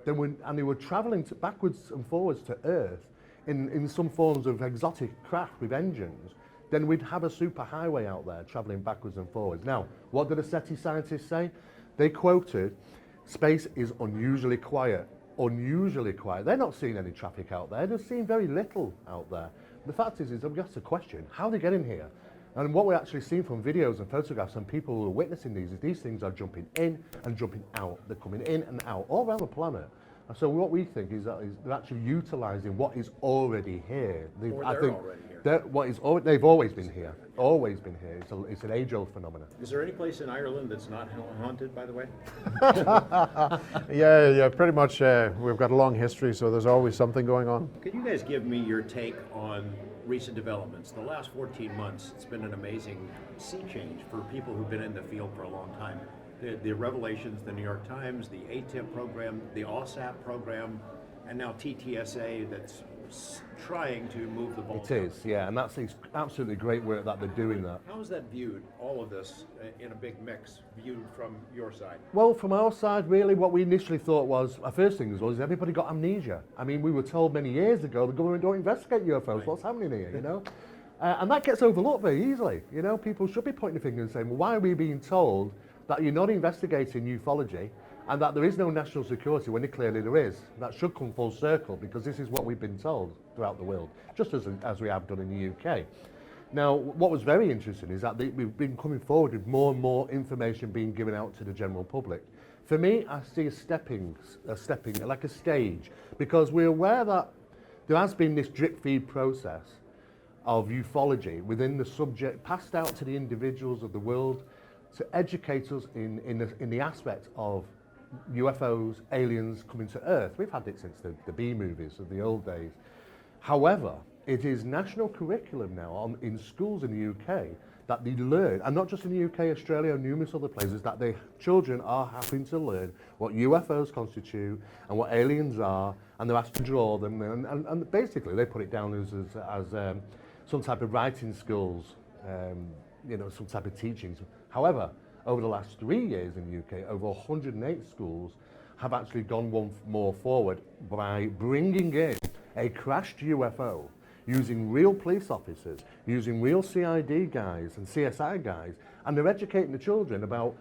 and they were travelling backwards and forwards to Earth in some forms of exotic craft with engines, then we'd have a superhighway out there travelling backwards and forwards. Now, what did the SETI scientists say? They quoted, "Space is unusually quiet." Unusually quiet. They're not seeing any traffic out there. They're seeing very little out there. The fact is we asked the question, how are they getting here? And what we're actually seeing from videos and photographs and people who are witnessing these is these things are jumping in and jumping out. They're coming in and out all around the planet. And so what we think is that they're actually utilising what is already here. Or they're already here. They've always been here. Always been here. It's an age-old phenomenon. Is there any place in Ireland that's not haunted, by the way? Yeah, pretty much. We've got a long history, so there's always something going on. Could you guys give me your take on recent developments? The last 14 months, it's been an amazing sea change for people who've been in the field for a long time. The revelations, the New York Times, the ATIP program, the OSAP program, and now TTSA that's trying to move the ball. It is, yeah, and that's absolutely great work that they're doing that. How is that viewed, all of this, in a big mix, viewed from your side? Well, from our side, really, what we initially thought was, our first thing was everybody got amnesia. I mean, we were told many years ago the government don't investigate UFOs, right. What's happening here, you know? And that gets overlooked very easily, you know? People should be pointing the finger and saying, well, why are we being told that you're not investigating ufology and that there is no national security when clearly there is? That should come full circle, because this is what we've been told throughout the world, just as we have done in the UK. Now, what was very interesting is that we've been coming forward with more and more information being given out to the general public. For me, I see a stepping, like a stage, because we're aware that there has been this drip feed process of ufology within the subject, passed out to the individuals of the world to educate us in the aspect of UFOs, aliens coming to Earth. We've had it since the B movies of the old days. However, it is national curriculum now in schools in the UK that they learn, and not just in the UK, Australia, and numerous other places, that children are having to learn what UFOs constitute and what aliens are, and they're asked to draw them, and basically they put it down as some type of writing skills, you know, some type of teachings. However, over the last 3 years in the UK, over 108 schools have actually gone one more forward by bringing in a crashed UFO, using real police officers, using real CID guys and CSI guys, and they're educating the children about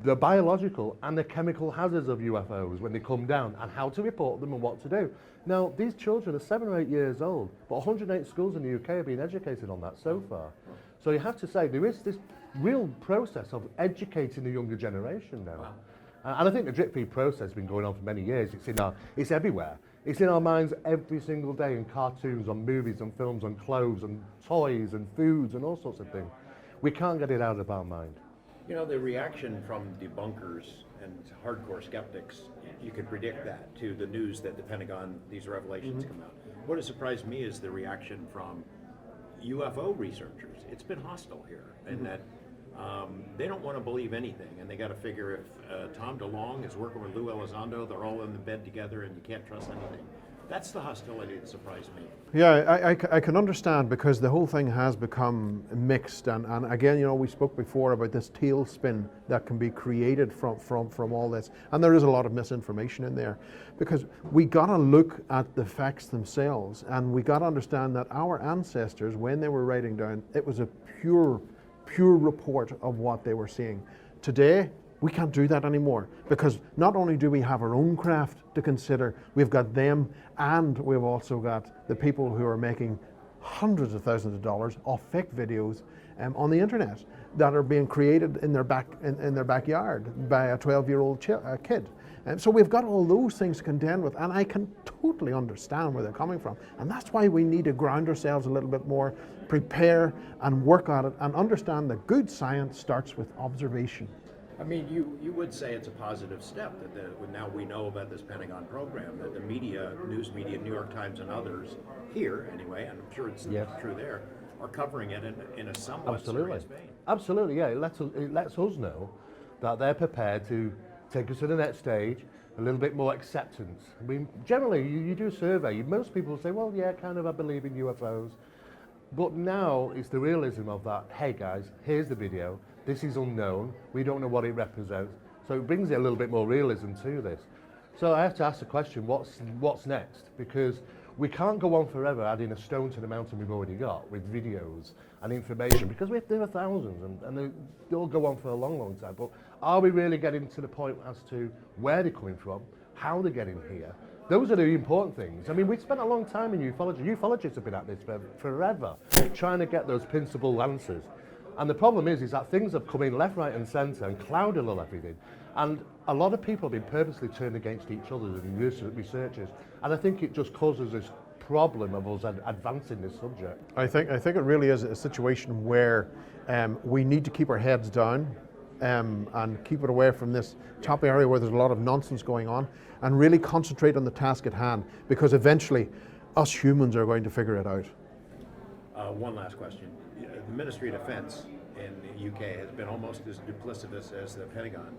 the biological and the chemical hazards of UFOs when they come down and how to report them and what to do. Now, these children are 7 or 8 years old, but 108 schools in the UK have been educated on that so far. So you have to say there is this real process of educating the younger generation now. Wow. And I think the drip feed process has been going on for many years. It's everywhere. It's in our minds every single day, in cartoons, on movies, on films, on clothes, and toys, and foods, and all sorts of things. We can't get it out of our mind. You know, the reaction from debunkers and hardcore skeptics, you could predict that to the news that the Pentagon, these revelations come out. What has surprised me is the reaction from UFO researchers. It's been hostile here, in that they don't want to believe anything, and they got to figure if Tom DeLonge is working with Lou Elizondo, they're all in the bed together, and you can't trust anything. That's the hostility that surprised me. Yeah, I can understand, because the whole thing has become mixed, and again, you know, we spoke before about this tailspin that can be created from all this, and there is a lot of misinformation in there, because we got to look at the facts themselves, and we got to understand that our ancestors, when they were writing down, it was a pure report of what they were seeing. Today, we can't do that anymore, because not only do we have our own craft to consider, we've got them, and we've also got the people who are making hundreds of thousands of dollars off fake videos on the internet that are being created in their backyard by a 12-year-old kid. And so we've got all those things to contend with, and I can totally understand where they're coming from. And that's why we need to ground ourselves a little bit more, prepare and work on it, and understand that good science starts with observation. I mean, you would say it's a positive step that now we know about this Pentagon program, that the media, news media, New York Times and others here anyway, and I'm sure it's true there, are covering it in a somewhat serious vein. Absolutely, yeah. It lets us know that they're prepared to take us to the next stage, a little bit more acceptance. I mean, generally, you do a survey, most people say, well, yeah, kind of, I believe in UFOs. But now it's the realism of that, hey guys, here's the video, this is unknown, we don't know what it represents. So it brings a little bit more realism to this. So I have to ask the question, what's next? Because we can't go on forever adding a stone to the mountain we've already got with videos and information, because there are thousands and they'll go on for a long, long time. But are we really getting to the point as to where they're coming from, how they're getting here? Those are the important things. I mean, we've spent a long time in ufology. Ufologists have been at this for forever, trying to get those principal answers. And the problem is that things have come in left, right and centre and clouded all everything. And a lot of people have been purposely turned against each other and researchers. And I think it just causes this problem of us advancing this subject. I think it really is a situation where we need to keep our heads down and keep it away from this top area where there's a lot of nonsense going on, and really concentrate on the task at hand, because eventually us humans are going to figure it out. One last question. The Ministry of Defense in the UK has been almost as duplicitous as the Pentagon,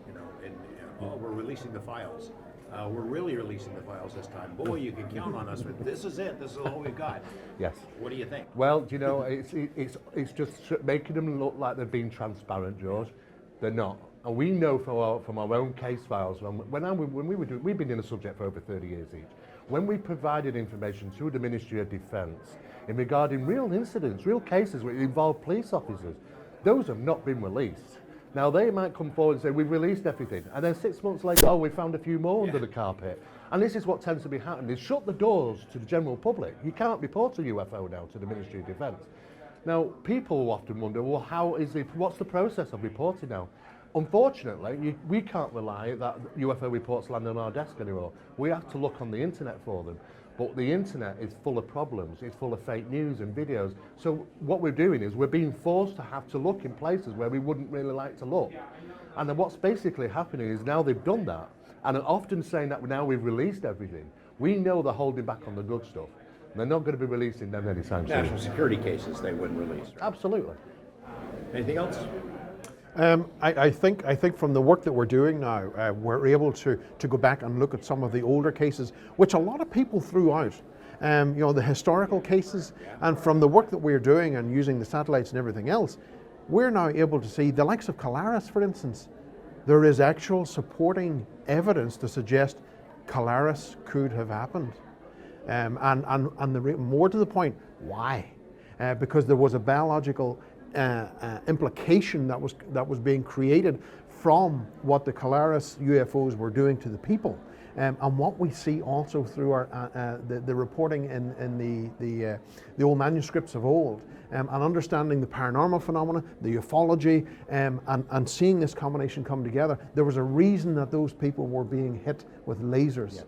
we're releasing the files. We're really releasing the files this time. Boy, you can count on us. This is it. This is all we've got. Yes. What do you think? Well, it's just making them look like they're being transparent, George. They're not. And we know from our own case files, we've been in the subject for over 30 years each. When we provided information to the Ministry of Defence in regarding real incidents, real cases which involve police officers, those have not been released. Now, they might come forward and say, we've released everything. And then 6 months later, we found a few more under the carpet. And this is what tends to be happening, is shut the doors to the general public. You can't report a UFO now to the Ministry of Defence. Now, people often wonder, well, what's the process of reporting now? Unfortunately, we can't rely that UFO reports land on our desk anymore. We have to look on the internet for them. But the internet is full of problems. It's full of fake news and videos. So what we're doing is we're being forced to have to look in places where we wouldn't really like to look. And then what's basically happening is now they've done that, and are often saying that now we've released everything. We know they're holding back on the good stuff. They're not going to be releasing them anytime soon. National security cases they wouldn't release. Right? Absolutely. Anything else? I think from the work that we're doing now, we're able to go back and look at some of the older cases, which a lot of people threw out. The historical cases, and from the work that we're doing and using the satellites and everything else, we're now able to see the likes of Colaris, for instance. There is actual supporting evidence to suggest Colaris could have happened. More to the point, why? Because there was a biological implication that was being created from what the Colaris UFOs were doing to the people, and what we see also through our the reporting in the old manuscripts of old, and understanding the paranormal phenomena, the ufology, and seeing this combination come together. There was a reason that those people were being hit with lasers.